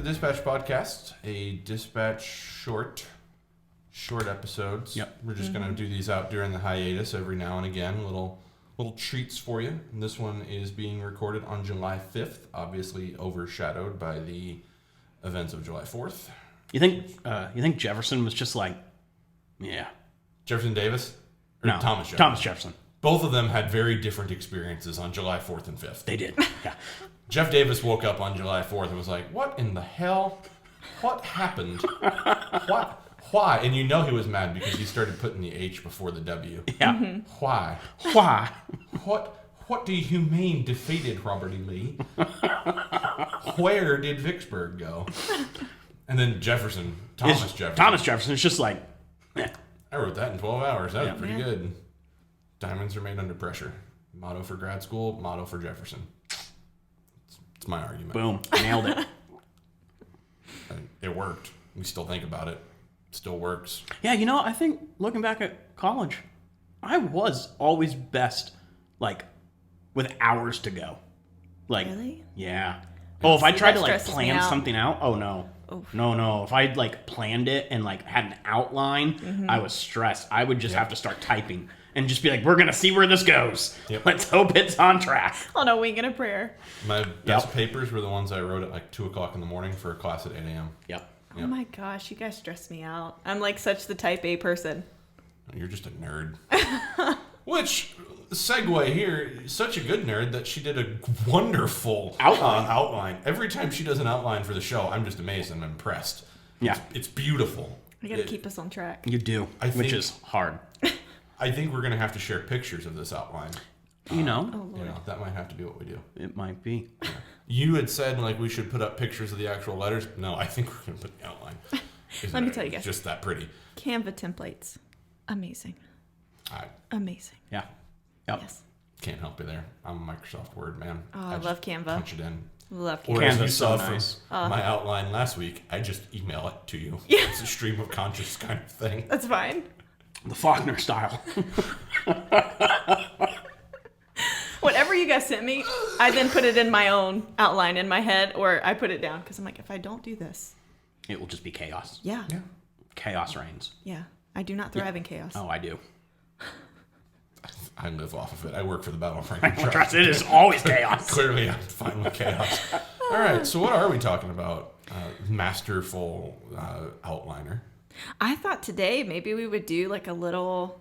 Dispatch Podcast, a Dispatch short episodes. Yep. We're just going to do these out during the hiatus every now and again, little treats for you. And this one is being recorded on July 5th, obviously overshadowed by the events of July 4th. You think Jefferson was just like, yeah. Jefferson Davis? Or No, Thomas Jefferson? Thomas Jefferson. Both of them had very different experiences on July 4th and 5th. They did. Yeah. Jeff Davis woke up on July 4th and was like, what in the hell? What happened? What? Why? And you know he was mad because he started putting the H before the W. Yeah. Why? Why? What do you mean defeated Robert E. Lee? Where did Vicksburg go? And then Thomas Jefferson. Is just like, eh. I wrote that in 12 hours. That was Yeah. pretty good. Diamonds are made under pressure. Motto for grad school, motto for Jefferson. It's my argument. Boom. Nailed it. And it worked. We still think about it. It still works. Yeah, I think looking back at college, I was always best, like, with hours to go. Like, Really? Yeah. Oh, if I tried to, like, stresses me plan out. something out, oh, no. Oof. No. If I'd, like, planned it and, like, had an outline, I was stressed. I would just have to start typing and just be like, we're going to see where this goes. Yep. Let's hope it's on track. On a wing and a prayer. My best papers were the ones I wrote at like 2 o'clock in the morning for a class at 8 a.m. Yep. Oh my gosh, you guys stress me out. I'm like such the type A person. You're just a nerd. Which, segue here, such a good nerd that she did a wonderful outline. Every time she does an outline for the show, I'm just amazed and impressed. Yeah. It's beautiful. I gotta keep us on track. You do, which is hard. I think we're going to have to share pictures of this outline. Oh, That might have to be what we do. It might be. You had said like we should put up pictures of the actual letters. No, I think we're going to put the outline. Let me tell you guys. Just that pretty. Canva templates. Amazing. I Yeah. Yep. Yes. can't help you there. I'm a Microsoft Word man. Oh, I just love Canva. Punch it in. Love Or Canva. as you Canva's saw so nice. from my outline last week, I just email it to you. Yeah. It's a stream of conscious kind of thing. That's fine. The Faulkner style. Whatever you guys sent me, I then put it in my own outline in my head, or I put it down because I'm like, if I don't do this, It will just be chaos. yeah. Chaos reigns. I do not thrive in chaos. Oh, I do. I live off of it. I work for the Battle of Franklin Trust. Trust, it is always chaos. Clearly, I'm fine with chaos. All right, so what are we talking about? Masterful outliner. I thought today maybe we would do like a little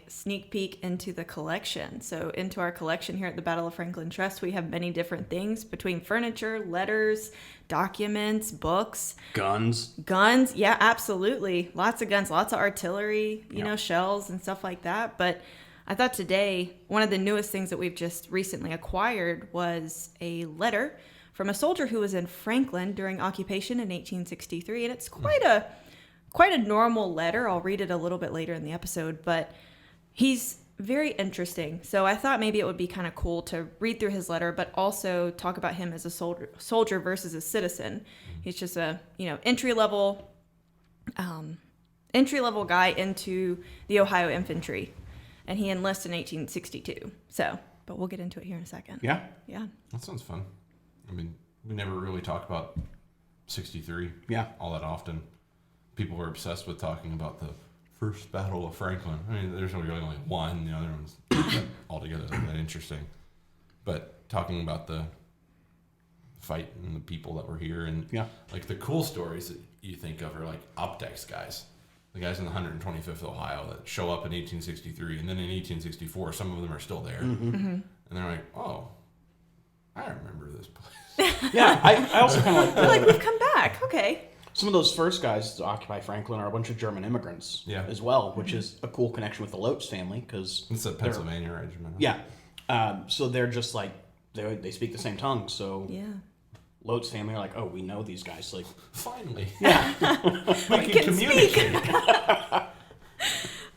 sneak peek into the collection. So into our collection here at the Battle of Franklin Trust, we have many different things between furniture, letters, documents, books, Guns. guns. Yeah, absolutely. Lots of guns, lots of artillery, you know, shells and stuff like that. But I thought today one of the newest things that we've just recently acquired was a letter from a soldier who was in Franklin during occupation in 1863. And it's quite a normal letter. I'll read it a little bit later in the episode, but he's very interesting. So I thought maybe it would be kind of cool to read through his letter, but also talk about him as a soldier versus a citizen. He's just a, entry level guy into the Ohio Infantry, and he enlists in 1862. So, but we'll get into it here in a second. Yeah. Yeah. That sounds fun. I mean, we never really talk about 63 all that often. People are obsessed with talking about the first Battle of Franklin. I mean, there's really only one. The other ones altogether not that interesting. But talking about the fight and the people that were here and like the cool stories that you think of are like Optex guys. The guys in the 125th Ohio that show up in 1863, and then in 1864, some of them are still there. And they're like, oh, I remember this place. Yeah, I also kind of like We've come back. Okay. some of those first guys to occupy Franklin are a bunch of German immigrants as well, which is a cool connection with the Lotz family because It's a Pennsylvania regiment. Yeah. So they're just like, they speak the same tongue. So Yeah. Lotz family are like, oh, we know these guys. Like, Finally. yeah. We can communicate.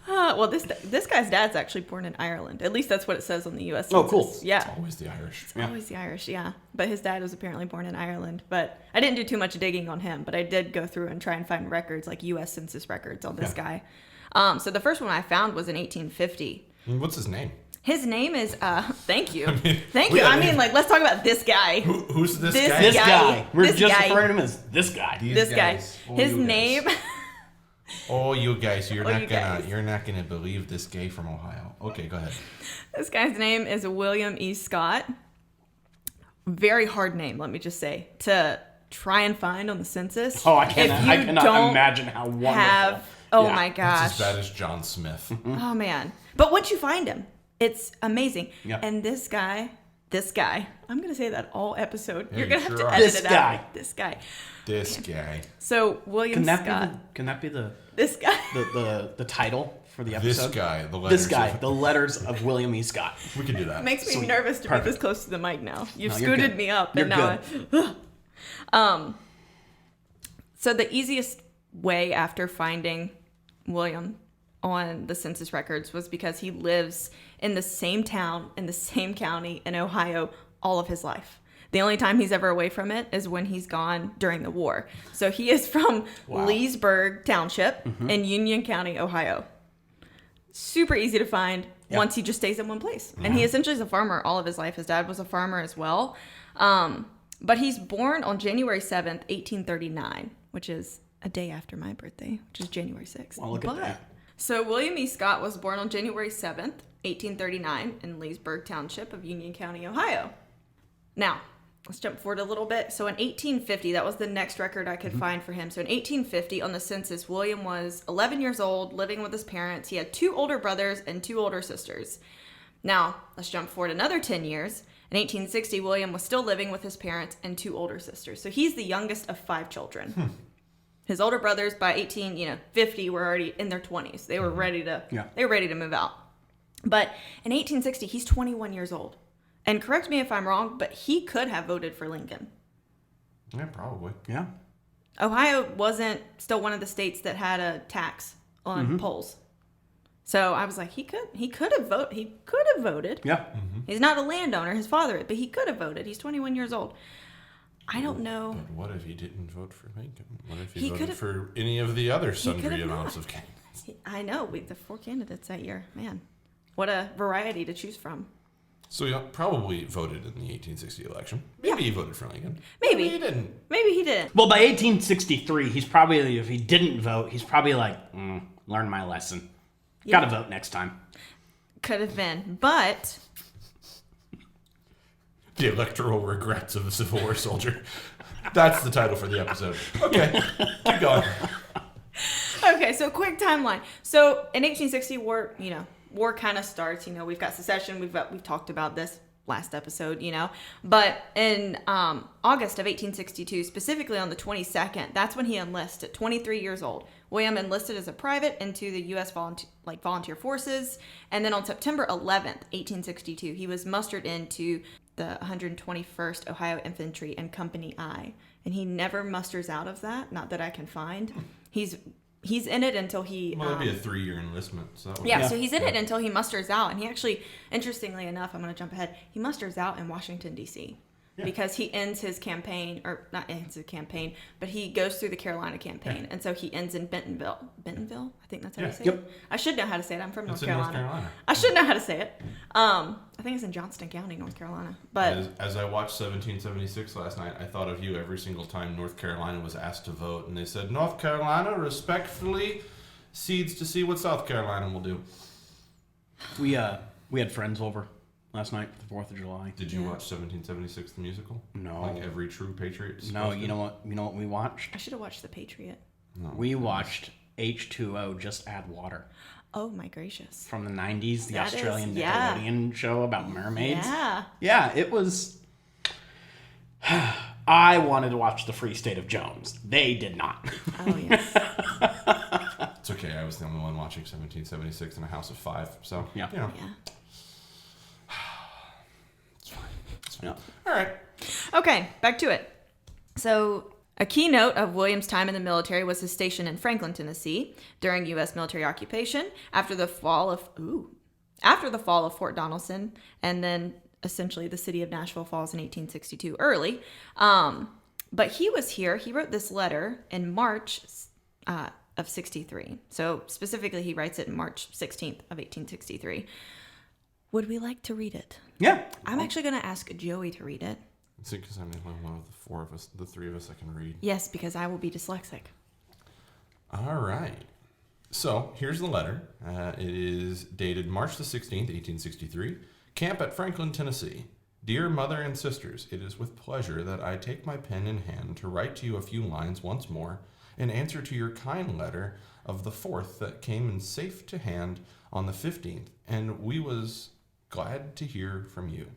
Well, this guy's dad's actually born in Ireland. At least that's what it says on the U.S. Oh, Census. cool. Yeah. Always the Irish. Always the Irish, yeah. But his dad was apparently born in Ireland. But I didn't do too much digging on him, but I did go through and try and find records, like U.S. Census records on this guy. So the first one I found was in 1850. What's his name? His name is thank you. Thank we you. gotta I mean, name- like, let's talk about this guy. Who's this This guy? This guy. guy. We're This just guy. referring to him as this guy. These This guy. guys. Oh, His you guys. name. Oh, you guys, you guys. you're not gonna believe this gay from Ohio. Okay, go ahead. This guy's name is William E. Scott. Very hard name, let me just say, to try and find on the census. Oh, I If cannot. you I cannot don't imagine how wonderful. Oh Yeah. my It's gosh. as bad as John Smith. Oh man. But once you find him, it's amazing. Yeah. And this guy, I'm going to say that all episode. Yeah, You're you going to have sure to are. edit This it guy. out. This guy. This guy. So, William Can that Scott. be the This guy. the title for the This episode? guy. The letters. This guy. of- The letters of William E. Scott. we can do that. Makes me Sweet. nervous to be Perfect. this close to the mic now. You've No, you're scooted good. me up, You're and now good. So the easiest way after finding William on the census records was because he lives in the same town, in the same county in Ohio all of his life. The only time he's ever away from it is when he's gone during the war. So he is from Wow. Leesburg Township in Union County, Ohio. Super easy to find once he just stays in one place. And he essentially is a farmer all of his life. His dad was a farmer as well. But he's born on January 7th, 1839, which is a day after my birthday, which is January 6th. Well, look at that. So William E. Scott was born on January 7th, 1839 in Leesburg Township of Union County, Ohio. Now, let's jump forward a little bit. So in 1850, that was the next record I could find for him. So in 1850 on the census, William was 11 years old, living with his parents. He had 2 older brothers and 2 older sisters. Now, let's jump forward another 10 years. In 1860, William was still living with his parents and 2 older sisters. So he's the youngest of 5 children. His older brothers by 1850 were already in their 20s. They were ready to they were ready to move out. But in 1860, he's 21 years old. And correct me if I'm wrong, but he could have voted for Lincoln. Yeah, probably. Yeah. Ohio wasn't still one of the states that had a tax on polls. So I was like, he could have voted. Yeah. He's not a landowner, his father, but he could have voted. He's 21 years old. I don't know. But what if he didn't vote for Lincoln? What if He he voted could've- for any of the other sundry could've amounts not. of candidates? I know, the 4 candidates that year. Man, what a variety to choose from. So he probably voted in the 1860 election. Maybe he voted for Lincoln. Maybe. he didn't. Maybe he didn't. Well, by 1863, he's probably, if he didn't vote, he's probably like, learn my lesson. Got to vote next time. Could have been. But The electoral regrets of a Civil War soldier. That's the title for the episode. Okay, keep going. okay, so quick timeline. So in 1860, war kind of starts. We've got secession. We've talked about this last episode. But in August of 1862, specifically on the 22nd, that's when he enlists at 23 years old. William enlisted as a private into the U.S. volunteer forces, and then on September 11th, 1862, he was mustered into the 121st Ohio Infantry and Company I, and he never musters out of that. Not that I can find. He's in it until he. Well, that'd be a 3-year enlistment. So that would Yeah, so he's in it until he musters out. And he actually, interestingly enough, I'm going to jump ahead, he musters out in Washington, D.C. Because he ends his campaign, or not ends his campaign, but he goes through the Carolina campaign. And so he ends in Bentonville. Bentonville? I think that's how you say it. I should know how to say it. I'm from It's North in North Carolina. Carolina. I should know how to say it. I think it's in Johnston County, North Carolina. But As I watched 1776 last night, I thought of you every single time North Carolina was asked to vote, and they said, North Carolina respectfully cedes to see what South Carolina will do. We had friends over last night for the 4th of July. Did you watch 1776 the musical? No. Like every true patriot? is No, supposed you to? know what we watched? I should have watched The Patriot. No. We watched H2O, Just Add Water, Oh, my gracious. from the 90s, the That is- Australian yeah. Nickelodeon show about mermaids. Yeah. Yeah, it was. I wanted to watch The Free State of Jones. They did not. Oh, yes. It's okay. I was the only one watching 1776 in a house of 5. So, Yeah. Yeah. It's fine. It's fine. Yeah. All right. Okay, back to it. So, a keynote of William's time in the military was his station in Franklin, Tennessee, during U.S. military occupation after the fall of Fort Donelson, and then essentially the city of Nashville falls in 1862 early. But he was here. He wrote this letter in March of 63. So specifically, he writes it in March 16th of 1863. Would we like to read it? Yeah. I'm actually going to ask Joey to read it. It's because I'm the only one of the three of us that can read. Yes, because I will be dyslexic. All right. So here's the letter. It is dated March the 16th, 1863. Camp at Franklin, Tennessee. Dear mother and sisters, it is with pleasure that I take my pen in hand to write to you a few lines once more in answer to your kind letter of the 4th that came in safe to hand on the 15th, and we was glad to hear from you,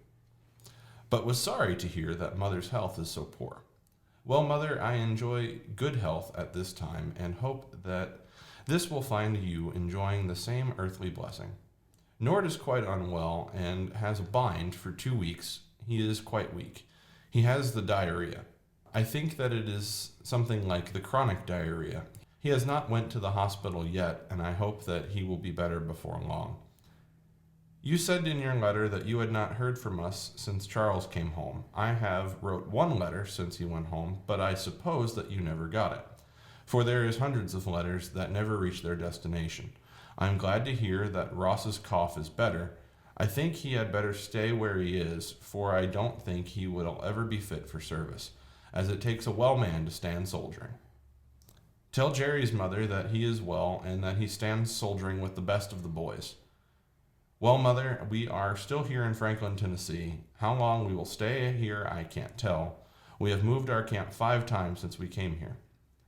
but was sorry to hear that mother's health is so poor. Well, mother, I enjoy good health at this time and hope that this will find you enjoying the same earthly blessing. Nord is quite unwell and has a bind for 2 weeks. He is quite weak. He has the diarrhea. I think that it is something like the chronic diarrhea. He has not went to the hospital yet, and I hope that he will be better before long. You said in your letter that you had not heard from us since Charles came home. I have wrote one letter since he went home, but I suppose that you never got it, for there is hundreds of letters that never reach their destination. I am glad to hear that Ross's cough is better. I think he had better stay where he is, for I don't think he will ever be fit for service, as it takes a well man to stand soldiering. Tell Jerry's mother that he is well and that he stands soldiering with the best of the boys. Well, mother, we are still here in Franklin, Tennessee. How long we will stay here, I can't tell. We have moved our camp 5 times since we came here,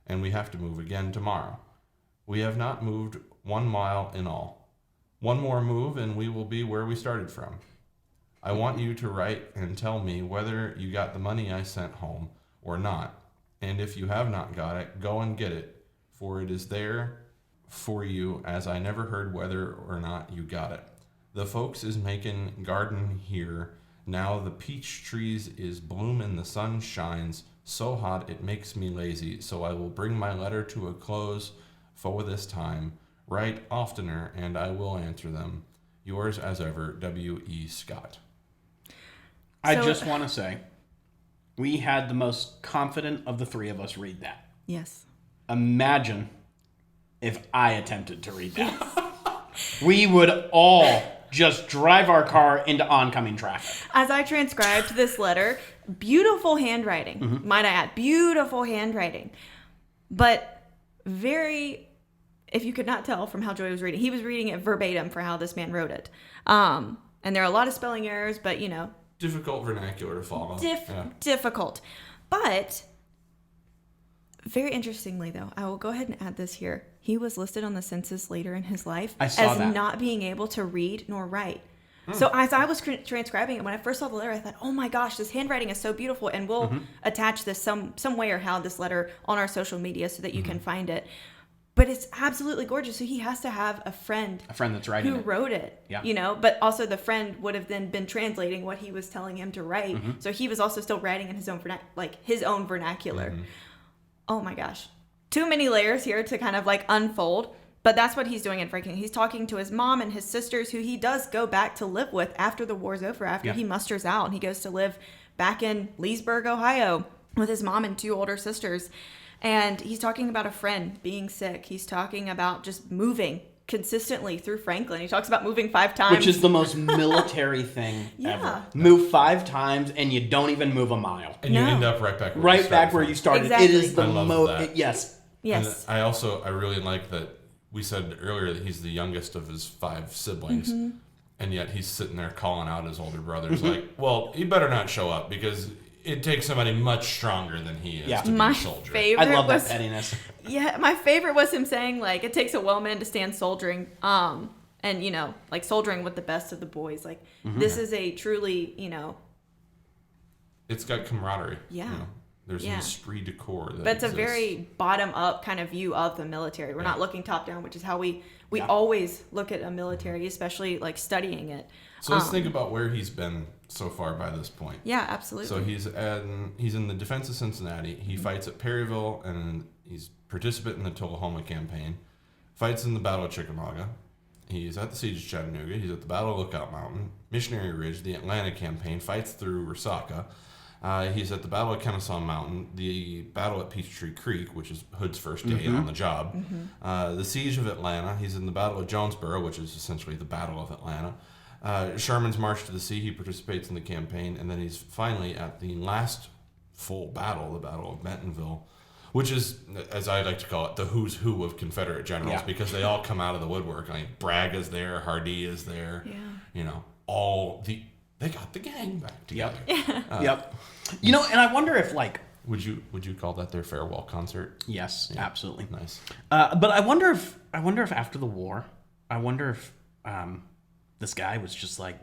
and we have to move again tomorrow. We have not moved 1 mile in all. One more move and we will be where we started from. I want you to write and tell me whether you got the money I sent home or not. And if you have not got it, go and get it, for it is there for you, as I never heard whether or not you got it. The folks is making garden here. Now the peach trees is bloom and the sun shines so hot it makes me lazy. So I will bring my letter to a close for this time. Write oftener and I will answer them. Yours as ever, W.E. Scott. I just want to say, we had the most confident of the 3 of us read that. Yes. Imagine if I attempted to read that. We would all just drive our car into oncoming traffic. As I transcribed this letter, beautiful handwriting, might I add, beautiful handwriting. But very, if you could not tell from how Joey was reading, he was reading it verbatim for how this man wrote it. And there are a lot of spelling errors, but you know. Difficult vernacular to follow. Difficult. But very interestingly, though, I will go ahead and add this here. He was listed on the census later in his life as not being able to read nor write. So as I was transcribing it, when I first saw the letter, I thought, oh my gosh, this handwriting is so beautiful. And we'll attach this some way or how, this letter on our social media so that you can find it. But it's absolutely gorgeous. So he has to have a friend that's writing who wrote it, you know, but also the friend would have then been translating what he was telling him to write. So he was also still writing in his own vernacular. Oh my gosh. Too many layers here to kind of like unfold, but that's what he's doing in Franklin. He's talking to his mom and his sisters, who he does go back to live with after the war's over, after he musters out, and he goes to live back in Leesburg, Ohio with his mom and 2 older sisters. And he's talking about a friend being sick. He's talking about just moving consistently through Franklin. He talks about moving 5 times. Which is the most military thing ever. Move 5 times and you don't even move a mile. And you end up right back where you started. Exactly. It is the most. Yes. Yes. And I really like that we said earlier that he's the youngest of his 5 siblings. And yet he's sitting there calling out his older brothers like, well, he better not show up because it takes somebody much stronger than he is to be a soldier. I love that pettiness. Yeah, my favorite was him saying, like, it takes a well man to stand soldiering. And, you know, like soldiering with the best of the boys. Like, this is a truly, you know. It's got camaraderie. Yeah. You know? There's an esprit de corps. But it's a very bottom-up kind of view of the military. We're not looking top-down, which is how we always look at a military, especially like studying it. So let's think about where he's been so far by this point. Yeah, absolutely. So he's in the defense of Cincinnati. He fights at Perryville, and he's participant in the Tullahoma campaign. Fights in the Battle of Chickamauga. He's at the Siege of Chattanooga. He's at the Battle of Lookout Mountain, Missionary Ridge, the Atlanta campaign. Fights through Resaca. He's at the Battle of Kennesaw Mountain, the Battle at Peachtree Creek, which is Hood's first day on the job, the Siege of Atlanta. He's in the Battle of Jonesboro, which is essentially the Battle of Atlanta, Sherman's march to the sea, he participates in the campaign, and then he's finally at the last full battle, the Battle of Bentonville, which is, as I like to call it, the who's who of Confederate generals, because they all come out of the woodwork. I mean, Bragg is there, Hardee is there. Yeah. You know, they got the gang back together. Yep. You know, and I wonder if like. Would you call that their farewell concert? Yes, absolutely. Nice. But I wonder if after the war, I wonder if this guy was just like,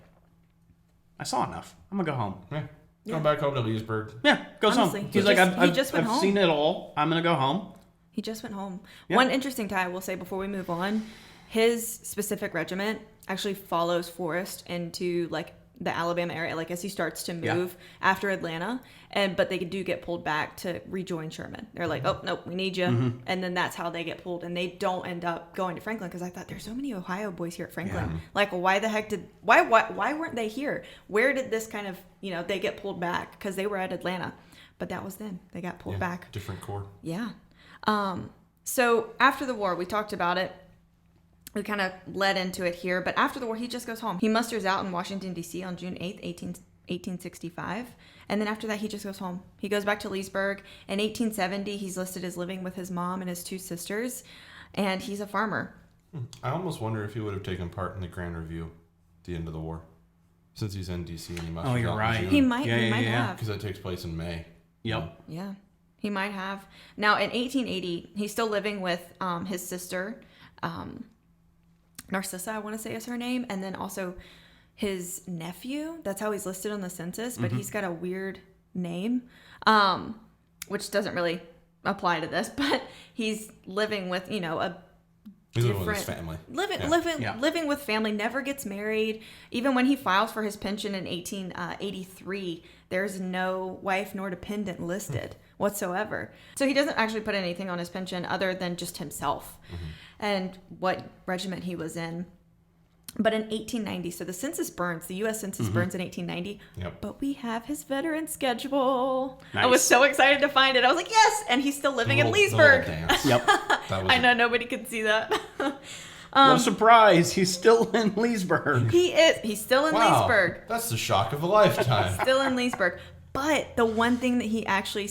I saw enough. I'm gonna go home. Yeah. Going back home to Leesburg. Yeah, goes Honestly, home. he He's like, just went I've home. seen it all. I'm gonna go home. He just went home. Yeah. One interesting thing I will say before we move on, his specific regiment actually follows Forrest into like the Alabama area, like as he starts to move after Atlanta, but they do get pulled back to rejoin Sherman. They're like, oh nope, we need you, and then that's how they get pulled, and they don't end up going to Franklin, because I thought there's so many Ohio boys here at Franklin. Like, why the heck why weren't they here? Where did this kind of, they get pulled back because they were at Atlanta, but that was then they got pulled back. Different corps. Yeah. So after the war, we talked about it. We kind of led into it here, but after the war, he just goes home. He musters out in Washington, D.C. on June 8th, 1865. And then after that, he just goes home. He goes back to Leesburg. In 1870, he's listed as living with his mom and his two sisters, and he's a farmer. I almost wonder if he would have taken part in the Grand Review at the end of the war, since he's in D.C. and he must. Oh, you're right. He might have. Because that takes place in May. Yep. Yeah, he might have. Now, in 1880, he's still living with his sister, Narcissa, I want to say is her name, and then also his nephew. That's how he's listed on the census, but he's got a weird name, which doesn't really apply to this, but he's living with, a He's living with his family. Living with family, never gets married. Even when he files for his pension in 1883, there's no wife nor dependent listed whatsoever. So he doesn't actually put anything on his pension other than just himself and what regiment he was in. But in 1890, so the census burns, the U.S. Census burns in 1890, but we have his veteran schedule. Nice. I was so excited to find it. I was like, yes! And he's still living in Leesburg. Yep. I know nobody could see that. What a surprise. He's still in Leesburg. He is. He's still in Leesburg. That's the shock of a lifetime. Still in Leesburg. But the one thing that he actually,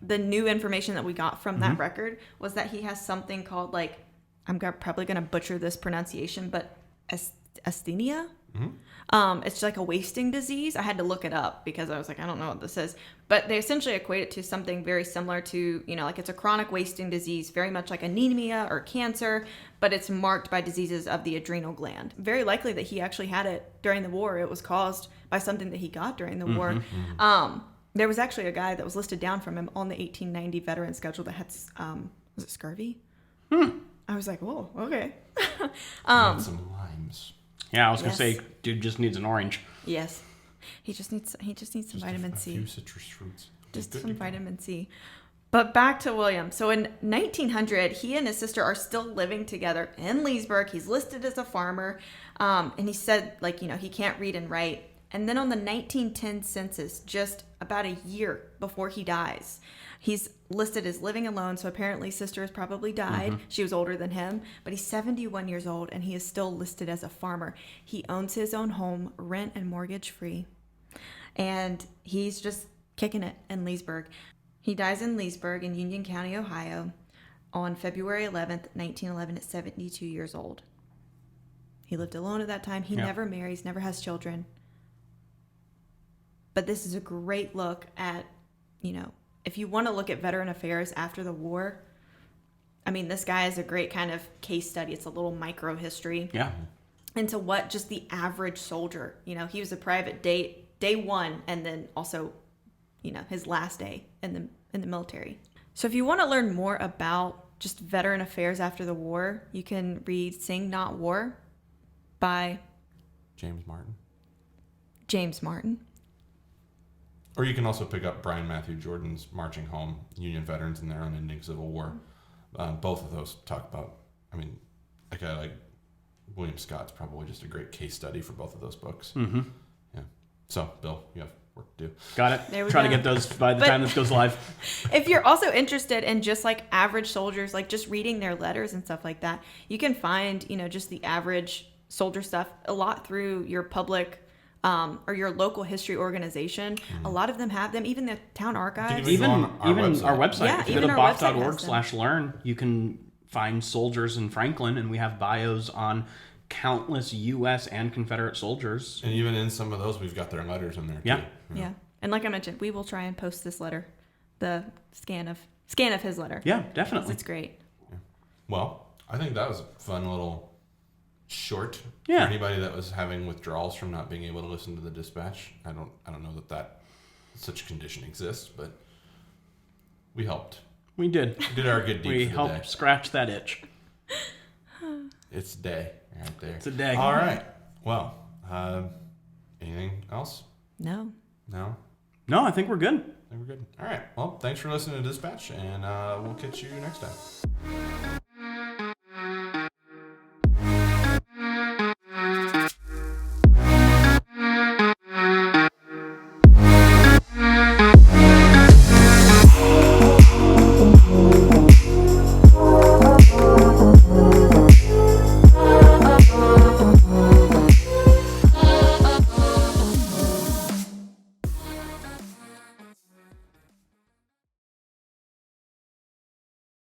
the new information that we got from that record was that he has something called, I'm probably going to butcher this pronunciation, but asthenia. It's like a wasting disease. I had to look it up because I was like, I don't know what this is. But they essentially equate it to something very similar to, it's a chronic wasting disease, very much like anemia or cancer, but it's marked by diseases of the adrenal gland. Very likely that he actually had it during the war. It was caused by something that he got during the war. There was actually a guy that was listed down from him on the 1890 veteran schedule that had, was it scurvy? I was like, whoa, okay. Some limes. Yeah, I was gonna say, dude just needs an orange. Yes, he just needs some vitamin C. A few citrus fruits. Just some vitamin C. But back to William. So in 1900, he and his sister are still living together in Leesburg. He's listed as a farmer, and he said, he can't read and write. And then on the 1910 census, just about a year before he dies, he's listed as living alone. So apparently sister has probably died. She was older than him, but he's 71 years old and he is still listed as a farmer. He owns his own home, rent and mortgage free. And he's just kicking it in Leesburg. He dies in Leesburg in Union County, Ohio on February 11th, 1911 at 72 years old. He lived alone at that time. He never marries, never has children. But this is a great look at, if you want to look at veteran affairs after the war, I mean, this guy is a great kind of case study. It's a little micro history into what just the average soldier, he was a private day one, and then also, his last day in the military. So if you want to learn more about just veteran affairs after the war, you can read Sing Not War by James Martin. Or you can also pick up Brian Matthew Jordan's Marching Home, Union Veterans and Their Unending Civil War. Both of those talk about, a guy like William Scott's probably just a great case study for both of those books. Yeah. So, Bill, you have work to do. Got it. Try to get those by the time this goes live. If you're also interested in just average soldiers, just reading their letters and stuff like that, you can find, just the average soldier stuff a lot through your public or your local history organization. A lot of them have them, even the town archives. Even Even go on our our website. website. Yeah, If you go even to our website has them. boff.org/learn, you can find soldiers in Franklin, and we have bios on countless U.S. and Confederate soldiers. And even in some of those, we've got their letters in there Yeah. too. Yeah. And like I mentioned, we will try and post this letter, the scan of his letter. Yeah, 'Cause definitely. it's great. Well, I think that was a fun little short Yeah. for anybody that was having withdrawals from not being able to listen to the dispatch. I don't know that such a condition exists, but we helped. We did. We did our good deed We for the helped day. scratch that itch. It's day right there. It's a day. All right. Well, anything else? No. No? No, I think we're good. I think we're good. All right. Well, thanks for listening to Dispatch, and we'll catch you next time.